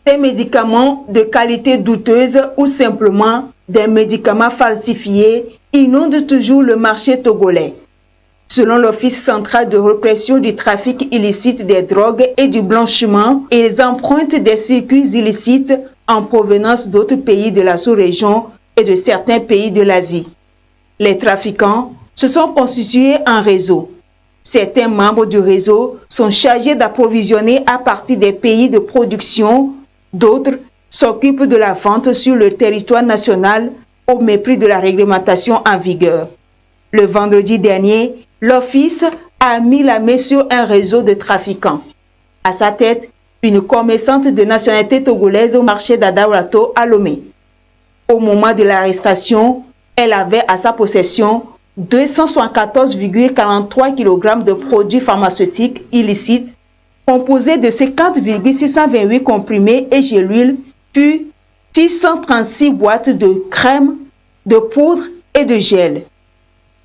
Des médicaments de qualité douteuse ou simplement des médicaments falsifiés inondent toujours le marché togolais. Selon l'Office central de répression du trafic illicite des drogues et du blanchiment, ils empruntent des circuits illicites en provenance d'autres pays de la sous-région et de certains pays de l'Asie. Les trafiquants se sont constitués en réseau. Certains membres du réseau sont chargés d'approvisionner à partir des pays de production, d'autres s'occupent de la vente sur le territoire national au mépris de la réglementation en vigueur. Le vendredi dernier, l'Office a mis la main sur un réseau de trafiquants. À sa tête, une commerçante de nationalité togolaise au marché d'Adaurato à Lomé. Au moment de l'arrestation, elle avait à sa possession 274,43 kg de produits pharmaceutiques illicites composés de 50,628 comprimés et gélules, puis 636 boîtes de crème, de poudre et de gel.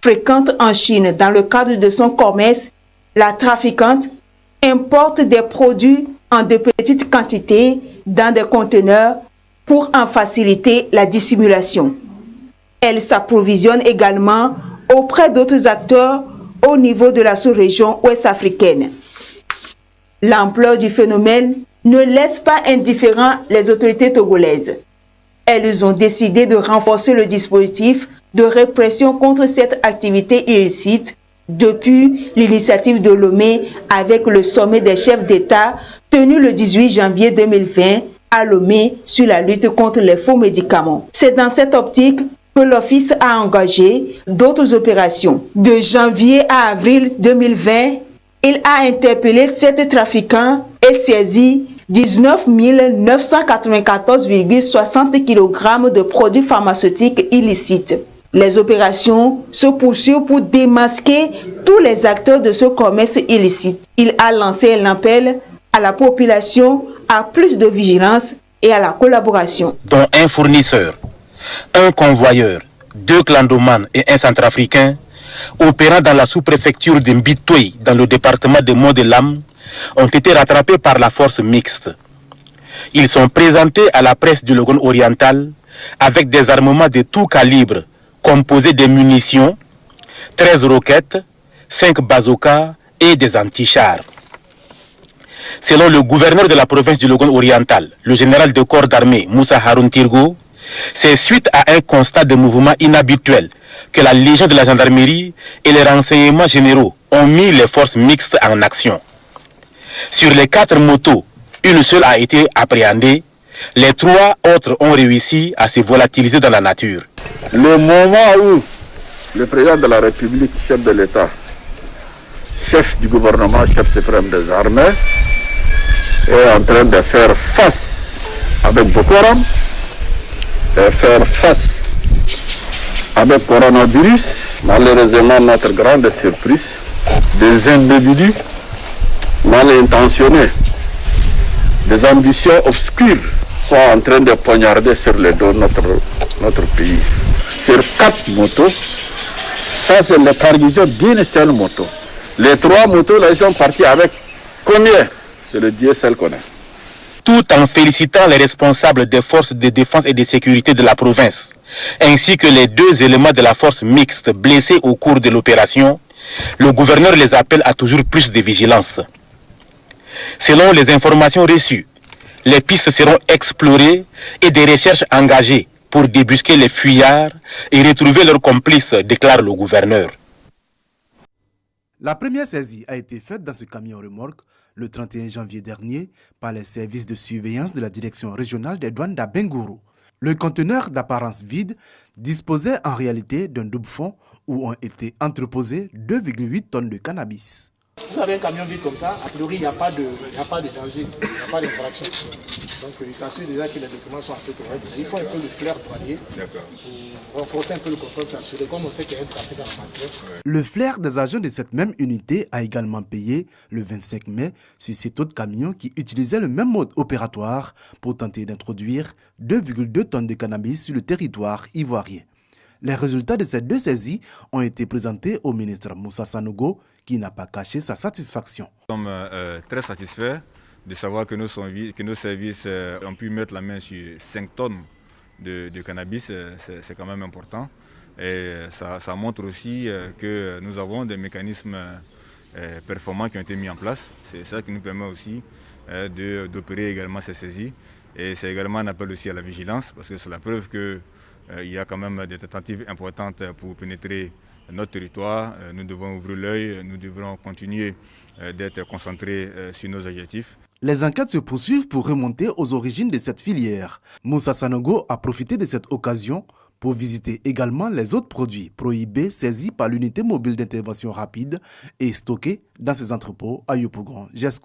Fréquente en Chine dans le cadre de son commerce, la trafiquante importe des produits en de petites quantités dans des conteneurs pour en faciliter la dissimulation. Elle s'approvisionne également auprès d'autres acteurs au niveau de la sous-région ouest-africaine. L'ampleur du phénomène ne laisse pas indifférents les autorités togolaises. Elles ont décidé de renforcer le dispositif de répression contre cette activité illicite depuis l'initiative de Lomé avec le sommet des chefs d'État tenu le 18 janvier 2020 à Lomé sur la lutte contre les faux médicaments. C'est dans cette optique que l'Office a engagé d'autres opérations. De janvier à avril 2020, il a interpellé 7 trafiquants et saisi 19 994,60 kg de produits pharmaceutiques illicites. Les opérations se poursuivent pour démasquer tous les acteurs de ce commerce illicite. Il a lancé un appel à la population à plus de vigilance et à la collaboration. Dont un fournisseur, un convoyeur, 2 clandomanes et un centrafricain, opérant dans la sous-préfecture de Mbitoy, dans le département de Mont-de-Lam, ont été rattrapés par la force mixte. Ils sont présentés à la presse du Logone oriental avec des armements de tout calibre, composés de munitions, 13 roquettes, 5 bazookas et des antichars. Selon le gouverneur de la province du Logone oriental, le général de corps d'armée Moussa Haroun Tirgo, c'est suite à un constat de mouvement inhabituel que la Légion de la gendarmerie et les renseignements généraux ont mis les forces mixtes en action. Sur les 4 motos, une seule a été appréhendée, les 3 autres ont réussi à se volatiliser dans la nature. Le moment où le président de la République, chef de l'État, chef du gouvernement, chef suprême des armées, est en train de faire face avec Boko Haram, de faire face avec coronavirus, malheureusement notre grande surprise, des individus mal intentionnés, des ambitions obscures sont en train de poignarder sur le dos notre pays. Sur 4 motos, ça c'est le cargaison d'une seule moto. Les 3 motos là, ils sont partis avec combien? C'est le Dieu seul connaît. Tout en félicitant les responsables des forces de défense et de sécurité de la province, ainsi que les 2 éléments de la force mixte blessés au cours de l'opération, le gouverneur les appelle à toujours plus de vigilance. Selon les informations reçues, les pistes seront explorées et des recherches engagées pour débusquer les fuyards et retrouver leurs complices, déclare le gouverneur. La première saisie a été faite dans ce camion remorque le 31 janvier dernier par les services de surveillance de la direction régionale des douanes d'Abengourou. Le conteneur d'apparence vide disposait en réalité d'un double fond où ont été entreposées 2,8 tonnes de cannabis. Vous avez un camion vide comme ça, a priori il n'y a pas de danger, il n'y a pas d'infraction. Donc il s'assure déjà que les documents sont assez corrects. Il faut un peu de flair douanier pour renforcer un peu le contrôle, s'assurer, comme on sait qu'il y a un trafic en matière. Le flair des agents de cette même unité a également payé le 25 mai sur cet autre camion qui utilisait le même mode opératoire pour tenter d'introduire 2,2 tonnes de cannabis sur le territoire ivoirien. Les résultats de ces 2 saisies ont été présentés au ministre Moussa Sanogo, qui n'a pas caché sa satisfaction. Nous sommes très satisfaits de savoir que nos services ont pu mettre la main sur 5 tonnes de cannabis, c'est quand même important. Et ça montre aussi que nous avons des mécanismes performants qui ont été mis en place. C'est ça qui nous permet aussi d'opérer également ces saisies. Et c'est également un appel aussi à la vigilance, parce que c'est la preuve qu'il y a quand même des tentatives importantes pour pénétrer notre territoire. Nous devons ouvrir l'œil, nous devrons continuer d'être concentrés sur nos objectifs. Les enquêtes se poursuivent pour remonter aux origines de cette filière. Moussa Sanogo a profité de cette occasion pour visiter également les autres produits prohibés saisis par l'unité mobile d'intervention rapide et stockés dans ses entrepôts à Yopougon.